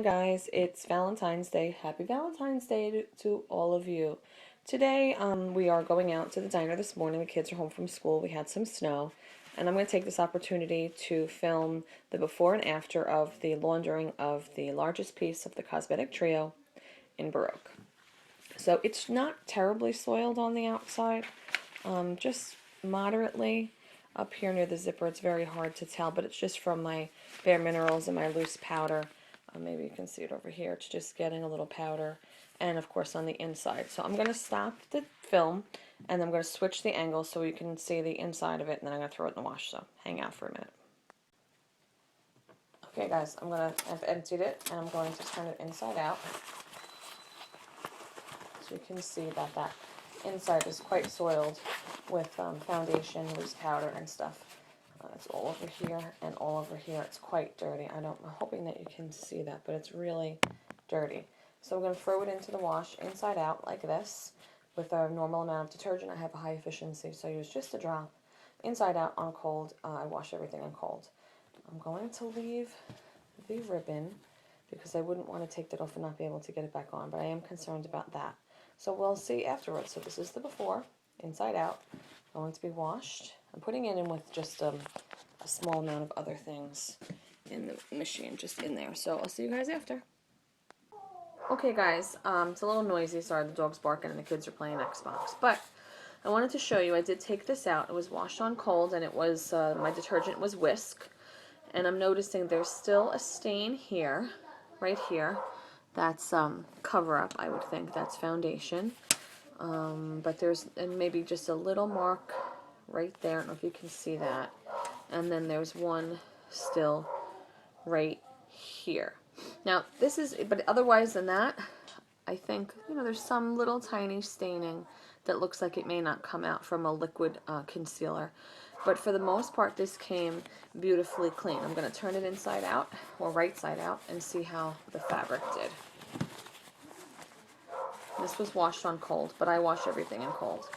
Guys, it's Valentine's Day. Happy Valentine's Day to all of you. Today, we are going out to the diner this morning. The kids are home from school. We had some snow, and I'm going to take this opportunity to film the before and after of the laundering of the largest piece of the Cosmetic trio in Baroque. So it's not terribly soiled on the outside, just moderately. Up here near the zipper, it's very hard to tell, but it's just from my Bare Minerals and my loose powder. Maybe you can see it over here. It's just getting a little powder, and of course on the inside. So I'm going to stop the film, and I'm going to switch the angle so you can see the inside of it, and then I'm going to throw it in the wash. So hang out for a minute. Okay guys, I've emptied it, and I'm going to turn it inside out. So you can see that that inside is quite soiled with foundation, loose powder, and stuff. It's all over here and all over here. It's quite dirty. I'm hoping that you can see that, but it's really dirty. So I'm going to throw it into the wash inside out like this with a normal amount of detergent. I have a high efficiency, so I use just a drop. Inside out on cold. I wash everything on cold. I'm going to leave the ribbon because I wouldn't want to take that off and not be able to get it back on, but I am concerned about that. So we'll see afterwards. So this is the before, inside out, going to be washed. I'm putting it in with just a small amount of other things in the machine, just in there. So I'll see you guys after. Okay guys, it's a little noisy. Sorry, the dog's barking and the kids are playing Xbox. But I wanted to show you, I did take this out. It was washed on cold, and it was, my detergent was Wisk. And I'm noticing there's still a stain here, right here. That's cover-up, I would think. That's foundation. But there's maybe just a little mark right there. I don't know if you can see that. And then there's one still right here. Now, this is, but otherwise than that, I think, there's some little tiny staining that looks like it may not come out from a liquid concealer. But for the most part, this came beautifully clean. I'm going to turn it inside out, or right side out, and see how the fabric did. This was washed on cold, but I wash everything in cold.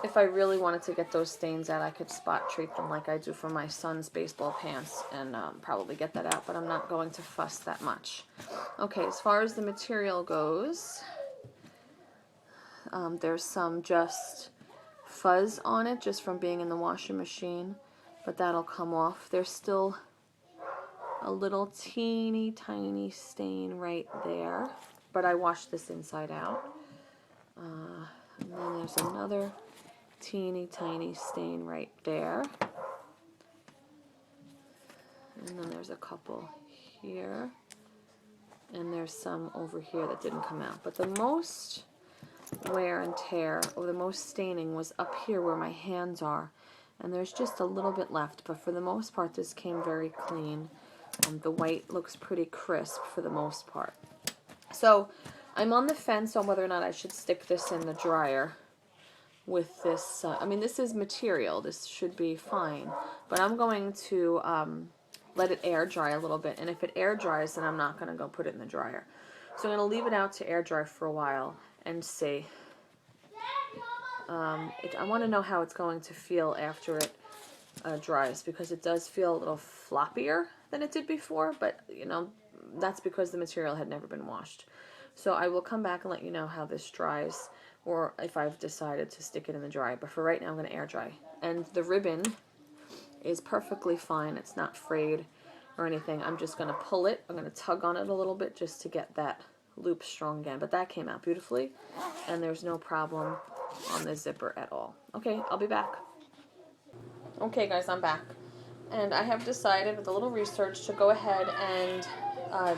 If I really wanted to get those stains out, I could spot treat them like I do for my son's baseball pants and probably get that out, but I'm not going to fuss that much. Okay, as far as the material goes, there's some just fuzz on it just from being in the washing machine, but that'll come off. There's still a little teeny tiny stain right there, but I washed this inside out. And then there's another teeny tiny stain right there, and then there's a couple here, and there's some over here that didn't come out. But the most wear and tear, or the most staining, was up here where my hands are, and there's just a little bit left, but for the most part this came very clean. The white looks pretty crisp for the most part. So I'm on the fence on whether or not I should stick this in the dryer with this. I mean, this is material. This should be fine. But I'm going to let it air dry a little bit. And if it air dries, then I'm not going to go put it in the dryer. So I'm going to leave it out to air dry for a while and see. I want to know how it's going to feel after it dries, because it does feel a little floppier than it did before, but that's because the material had never been washed. So I will come back and let you know how this dries, or if I've decided to stick it in the dryer. But for right now, I'm going to air dry. And the ribbon is perfectly fine. It's not frayed or anything. I'm just going to pull it. I'm going to tug on it a little bit just to get that loop strong again. But that came out beautifully, and there's no problem on the zipper at all. Okay, I'll be back. Okay guys, I'm back, and I have decided with a little research to go ahead and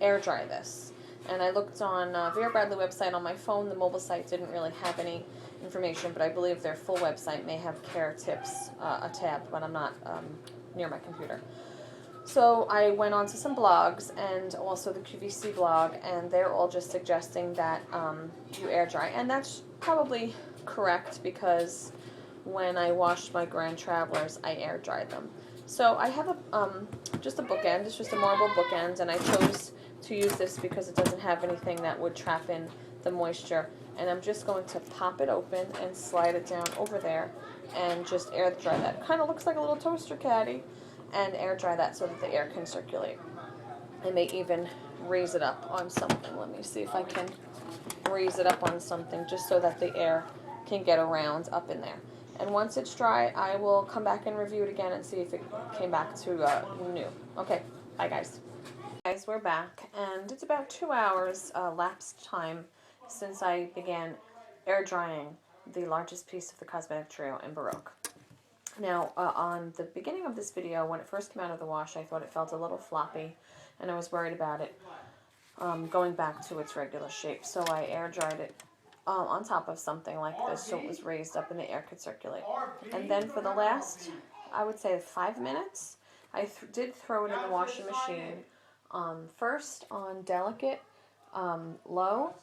air dry this. And I looked on Vera Bradley website on my phone. The mobile site didn't really have any information, but I believe their full website may have care tips, a tab, but I'm not near my computer. So I went on to some blogs, and also the QVC blog, and they're all just suggesting that you air dry, and that's probably correct, because when I washed my Grand Travelers, I air dried them. So I have just a bookend. It's just a marble bookend, and I chose to use this because it doesn't have anything that would trap in the moisture. And I'm just going to pop it open and slide it down over there and just air dry that. It kind of looks like a little toaster caddy. and air dry that so that the air can circulate. I may even raise it up on something. Let me see if I can raise it up on something just so that the air can get around up in there. And once it's dry, I will come back and review it again and see if it came back to new. Okay, bye guys. Guys, we're back, and it's about 2 hours lapsed time since I began air drying the largest piece of the Cosmetic trio in Baroque. Now, on the beginning of this video, when it first came out of the wash, I thought it felt a little floppy, and I was worried about it going back to its regular shape. So I air dried it on top of something like this so it was raised up and the air could circulate. And then for the last, I would say 5 minutes, I did throw it in the washing machine. First on delicate, low,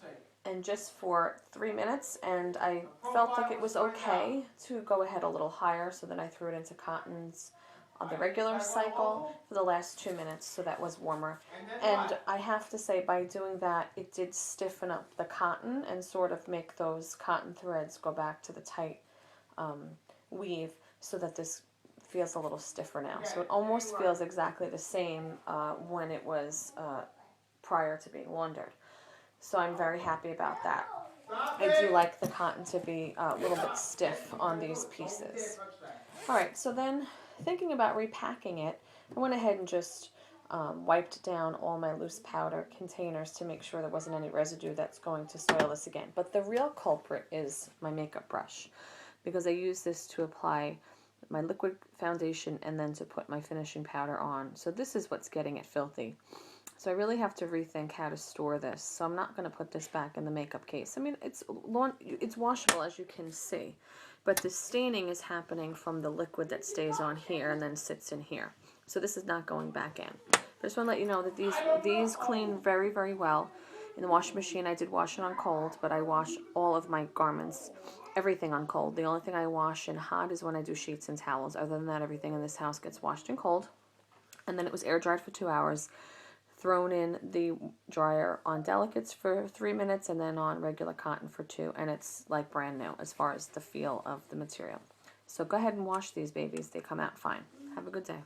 and just for 3 minutes, and I felt like it was okay to go ahead a little higher, so then I threw it into cottons on the regular cycle for the last 2 minutes, so that was warmer. And I have to say, by doing that, it did stiffen up the cotton and sort of make those cotton threads go back to the tight weave, so that this feels a little stiffer now. So it almost feels exactly the same when it was prior to being laundered. So I'm very happy about that. I do like the cotton to be a little bit stiff on these pieces. Alright, so then thinking about repacking it, I went ahead and just wiped down all my loose powder containers to make sure there wasn't any residue that's going to soil this again. But the real culprit is my makeup brush, because I use this to apply my liquid foundation and then to put my finishing powder on. So this is what's getting it filthy. So I really have to rethink how to store this. So I'm not going to put this back in the makeup case. I mean, it's washable, as you can see, but the staining is happening from the liquid that stays on here and then sits in here. So this is not going back in. I just want to let you know that these clean very, very well. In the washing machine, I did wash it on cold, but I wash all of my garments, everything on cold. The only thing I wash in hot is when I do sheets and towels. Other than that, everything in this house gets washed in cold. And then it was air dried for 2 hours, thrown in the dryer on delicates for 3 minutes, and then on regular cotton for 2, and it's like brand new as far as the feel of the material. So go ahead and wash these babies. They come out fine. Have a good day.